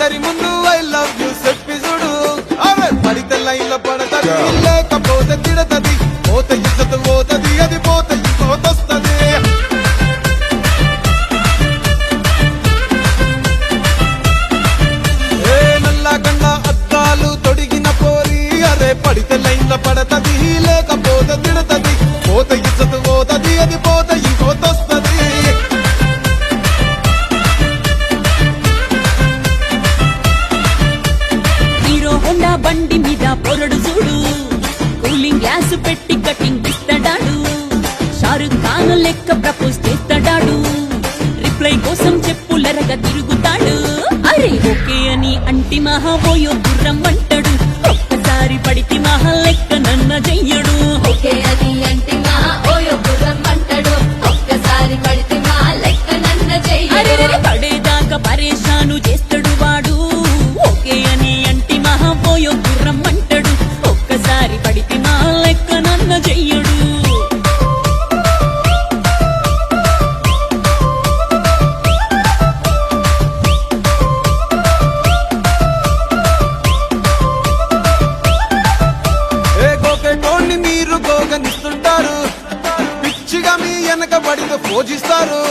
అందరి ముందు I love you చెప్పి చూడు ఆమె పడితే లైన్ లో పడతది లేకపోతే తిడతది పోత ఇజ్జత్ పోతది అది పోత ఇంకోతొస్తది ఏ నల్లగండ అద్దాలు తొడిగిన పోరి అరే పడితే లైన్ లో పడతది లేకపోతే తిడతది పోత ఇజ్జత్ పోతది అది పోత ఇంకోతొస్తది హోండా బండి మీద పొరడు చూడు కూలింగ్ గ్యాస్ పెట్టి కటింగ్ ఇస్తాడాడు షారుఖ్ ఖాన్ లెక్క ప్రపోజ్ చేస్తాడాడు రిప్లై కోసం చెప్పులరగా తిరుగుతాడు అరే ఓకే అని అంటి మహాబోయో గుర్రం అంటాడు ఒక్కసారి పడితే మహా లెక్క నన్న చెయ్యడు ఓకే అని అంటి మహాబోయో గుర్రం అంటాడు ఒక్కసారి పడితే మా లెక్క నన్న చెయ్యడు పడేదాకా పరేషాను చేస్తాడు వాడు ఓకే అని అంటి మహాబోయో గుర్రం అంటాడు ఒక్కసారి పడితే మా లెక్క నన్న చెయ్యడు ఏ గోకెటోన్ని మీరు గోగనిస్తుంటారు పిచ్చిగా మీ వెనక పడితో పూజిస్తారు